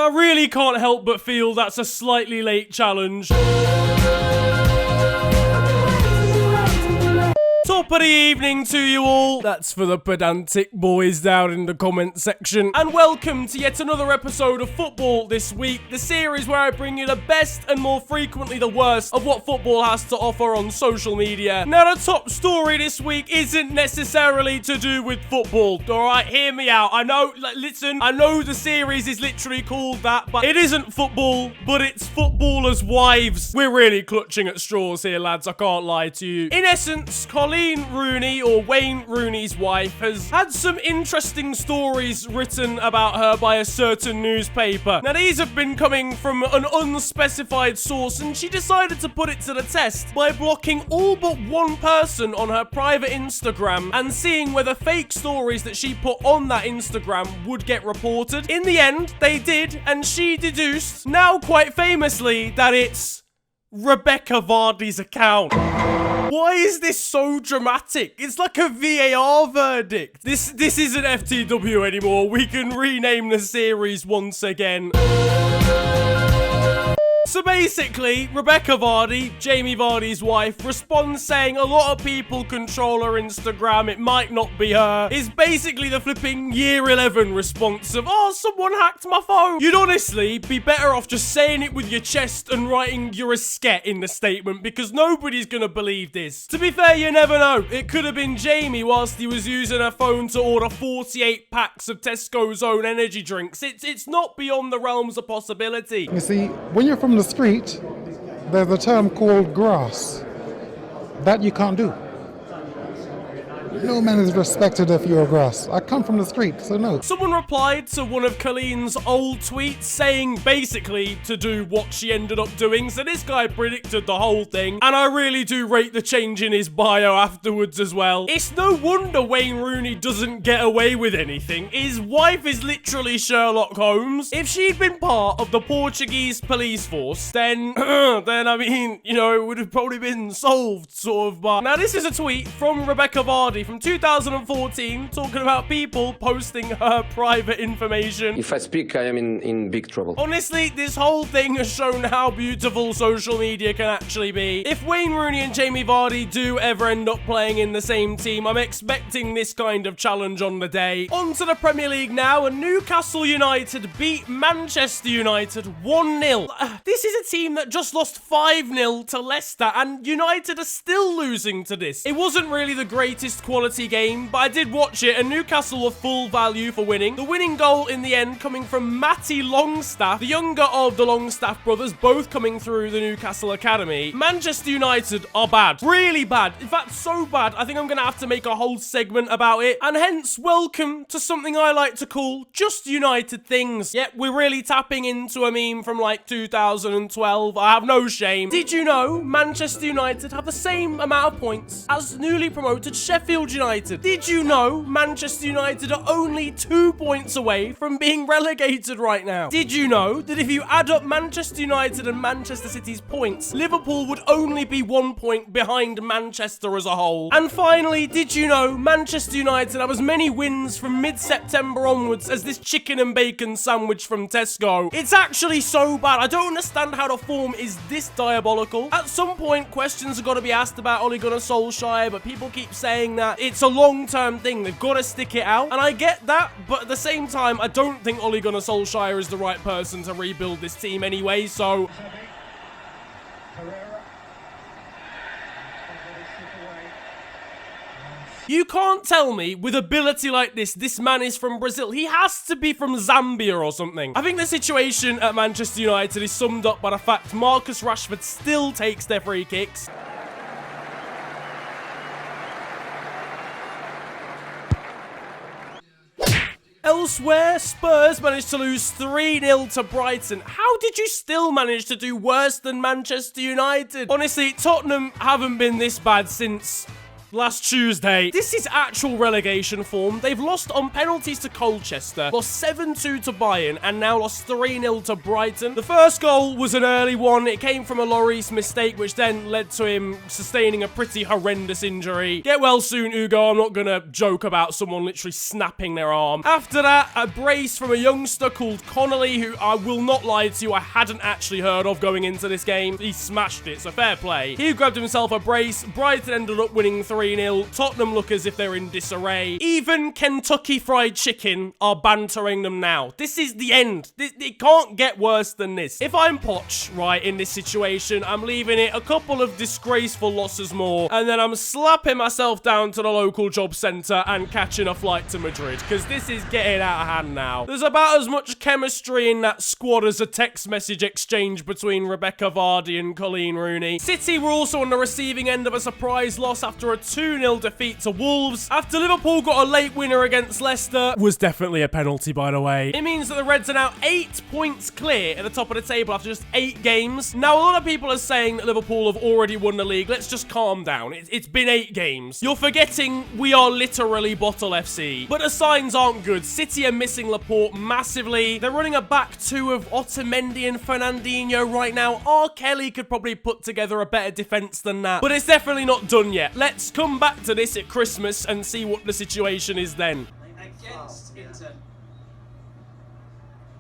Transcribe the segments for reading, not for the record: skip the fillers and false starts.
I really can't help but feel that's a slightly late challenge. Top of the evening to you all. That's for the pedantic boys down in the comment section. And welcome to yet another episode of Football This Week, the series where I bring you the best and more frequently the worst of what football has to offer on social media. Now, the top story this week isn't necessarily to do with football. Alright, hear me out. I know, listen, I know the series is literally called that, but it isn't football, but it's footballers' wives. We're really clutching at straws here, lads, I can't lie to you. In essence, Colleen Rooney, or Wayne Rooney's wife, has had some interesting stories written about her by a certain newspaper. Now, these have been coming from an unspecified source, and she decided to put it to the test by blocking all but one person on her private Instagram and seeing whether fake stories that she put on that Instagram would get reported. In the end, they did, and she deduced, now quite famously, that it's Rebecca Vardy's account. Why is this so dramatic? It's like a VAR verdict. This isn't FTW anymore. We can rename the series once again. So basically, Rebecca Vardy, Jamie Vardy's wife, responds saying a lot of people control her Instagram, it might not be her, is basically the flipping year 11 response of, oh, someone hacked my phone. You'd honestly be better off just saying it with your chest and writing you're a sket in the statement, because nobody's gonna believe this. To be fair, you never know. It could have been Jamie whilst he was using her phone to order 48 packs of Tesco's own energy drinks. It's not beyond the realms of possibility. You see, when you're from the street, there's a term called grass. That you can't do. No man is respected if you're grass. I come from the street, so no. Someone replied to one of Colleen's old tweets saying basically to do what she ended up doing, so this guy predicted the whole thing, and I really do rate the change in his bio afterwards as well. It's no wonder Wayne Rooney doesn't get away with anything. His wife is literally Sherlock Holmes. If she'd been part of the Portuguese police force, then I mean, you know, it would have probably been solved, sort of. But now this is a tweet from Rebecca Vardy from 2014 talking about people posting her private information. If I speak, I am in big trouble. Honestly, this whole thing has shown how beautiful social media can actually be. If Wayne Rooney and Jamie Vardy do ever end up playing in the same team, I'm expecting this kind of challenge on the day. On to the Premier League now, and Newcastle United beat Manchester United 1-0. This is a team that just lost 5-0 to Leicester, and United are still losing to this. It wasn't really the greatest quality game, but I did watch it, and Newcastle were full value for winning. The winning goal in the end coming from Matty Longstaff, the younger of the Longstaff brothers, both coming through the Newcastle Academy. Manchester United are bad. Really bad. In fact, so bad, I think I'm going to have to make a whole segment about it, and hence, welcome to something I like to call Just United Things. Yep, we're really tapping into a meme from like 2012. I have no shame. Did you know Manchester United have the same amount of points as newly promoted Sheffield United? Did you know Manchester United are only 2 points away from being relegated right now? Did you know that if you add up Manchester United and Manchester City's points, Liverpool would only be 1 point behind Manchester as a whole? And finally, did you know Manchester United have as many wins from mid-September onwards as this chicken and bacon sandwich from Tesco? It's actually so bad. I don't understand how the form is this diabolical. At some point, questions have got to be asked about Ole Gunnar Solskjaer, but people keep saying that it's a long-term thing. They've got to stick it out. And I get that, but at the same time, I don't think Ole Gunnar Solskjaer is the right person to rebuild this team anyway, so... You can't tell me, with ability like this man is from Brazil. He has to be from Zambia or something. I think the situation at Manchester United is summed up by the fact Marcus Rashford still takes their free kicks. Elsewhere, Spurs managed to lose 3-0 to Brighton. How did you still manage to do worse than Manchester United? Honestly, Tottenham haven't been this bad since last Tuesday. This is actual relegation form. They've lost on penalties to Colchester, lost 7-2 to Bayern, and now lost 3-0 to Brighton. The first goal was an early one. It came from a Lloris mistake, which then led to him sustaining a pretty horrendous injury. Get well soon, Hugo. I'm not gonna joke about someone literally snapping their arm. After that, a brace from a youngster called Connolly, who I will not lie to you, I hadn't actually heard of going into this game. He smashed it, so fair play. He grabbed himself a brace. Brighton ended up winning 3-0. Tottenham look as if they're in disarray. Even Kentucky Fried Chicken are bantering them now. This is the end. It can't get worse than this. If I'm Poch, right, in this situation, I'm leaving it a couple of disgraceful losses more, and then I'm slapping myself down to the local job centre and catching a flight to Madrid, because this is getting out of hand now. There's about as much chemistry in that squad as a text message exchange between Rebecca Vardy and Colleen Rooney. City were also on the receiving end of a surprise loss after a 2-0 defeat to Wolves. After Liverpool got a late winner against Leicester, was definitely a penalty, by the way. It means that the Reds are now 8 points clear at the top of the table after just 8 games. Now, a lot of people are saying that Liverpool have already won the league. Let's just calm down. It's been 8 games. You're forgetting we are literally Bottle FC. But the signs aren't good. City are missing Laporte massively. They're running a back two of Otamendi and Fernandinho right now. R. Kelly could probably put together a better defense than that. But it's definitely not done yet. Let's come back to this at Christmas and see what the situation is then.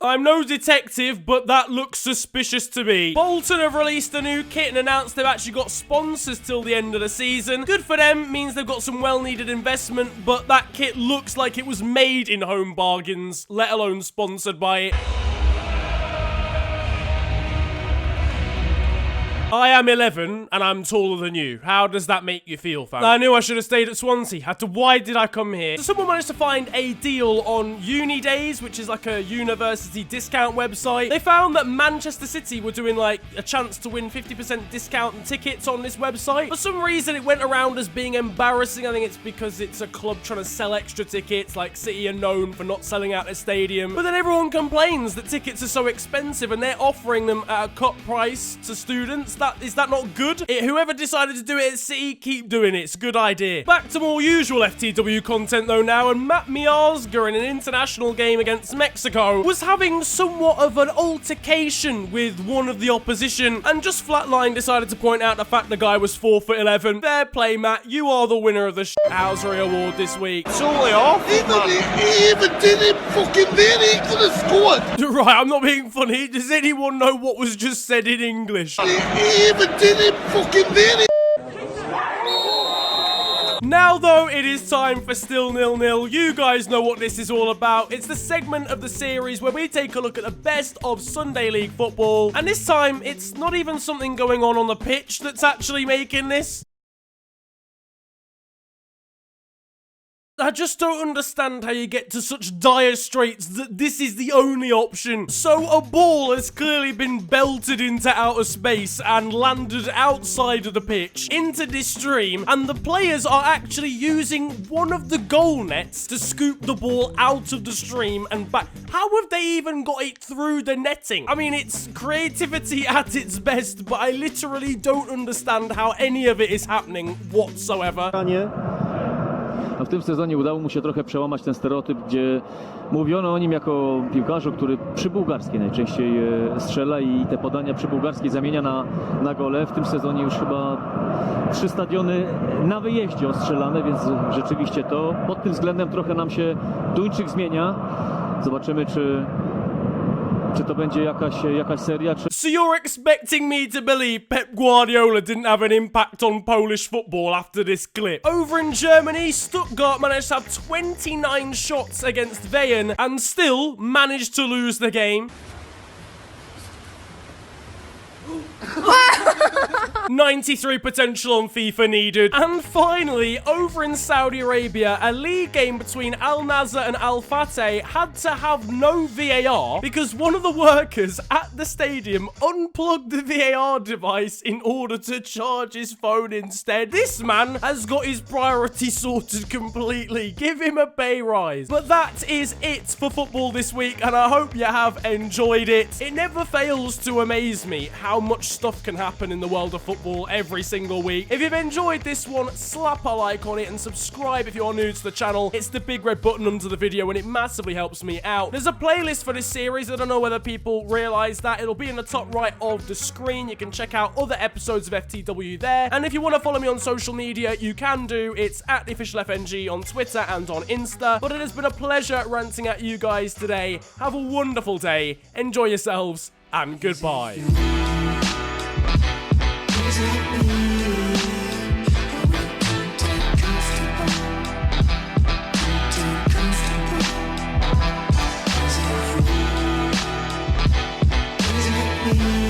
I'm no detective, but that looks suspicious to me. Bolton have released a new kit and announced they've actually got sponsors till the end of the season. Good for them, means they've got some well-needed investment, but that kit looks like it was made in Home Bargains, let alone sponsored by it. I am 11 and I'm taller than you. How does that make you feel, fam? I knew I should have stayed at Swansea. Why did I come here? So someone managed to find a deal on Unidays, which is like a university discount website. They found that Manchester City were doing like a chance to win 50% discount on tickets on this website. For some reason, it went around as being embarrassing. I think it's because it's a club trying to sell extra tickets. Like City are known for not selling out their stadium. But then everyone complains that tickets are so expensive and they're offering them at a cut price to students. Is that not good? Whoever decided to do it at City, keep doing it. It's a good idea. Back to more usual FTW content though now, and Matt Miazga in an international game against Mexico was having somewhat of an altercation with one of the opposition, and just flatline decided to point out the fact the guy was 4'11". Fair play, Matt. You are the winner of the Schnauzer Award this week. It's only off. He even didn't fucking there. He could have scored. Right, I'm not being funny. Does anyone know what was just said in English? He even didn't fucking there. Now, though, it is time for Still 0-0. You guys know what this is all about. It's the segment of the series where we take a look at the best of Sunday League football. And this time, it's not even something going on the pitch that's actually making this. I just don't understand how you get to such dire straits that this is the only option. So a ball has clearly been belted into outer space and landed outside of the pitch into this stream, and the players are actually using one of the goal nets to scoop the ball out of the stream and back. How have they even got it through the netting? I mean, it's creativity at its best, but I literally don't understand how any of it is happening whatsoever. A w tym sezonie udało mu się trochę przełamać ten stereotyp, gdzie mówiono o nim jako piłkarzu, który przy bułgarskiej najczęściej strzela i te podania przy bułgarskiej zamienia na gole. W tym sezonie już chyba 3 stadiony na wyjeździe ostrzelane, więc rzeczywiście to pod tym względem trochę nam się Duńczyk zmienia. Zobaczymy, czy to będzie jakaś seria, czy... So you're expecting me to believe Pep Guardiola didn't have an impact on Polish football after this clip? Over in Germany, Stuttgart managed to have 29 shots against Bayern and still managed to lose the game. 93 potential on FIFA needed. And finally, over in Saudi Arabia, a league game between Al Nassr and Al Fateh had to have no VAR because one of the workers at the stadium unplugged the VAR device in order to charge his phone instead. This man has got his priorities sorted completely. Give him a pay rise. But that is it for football this week, and I hope you have enjoyed it. It never fails to amaze me how much stuff can happen in the world of football football every single week. If you've enjoyed this one, slap a like on it and subscribe if you are new to the channel. It's the big red button under the video and it massively helps me out. There's a playlist for this series. I don't know whether people realize that. It'll be in the top right of the screen. You can check out other episodes of FTW there. And if you want to follow me on social media, you can do. It's at the official FNG on Twitter and on Insta. But it has been a pleasure ranting at you guys today. Have a wonderful day. Enjoy yourselves and goodbye. Is it me?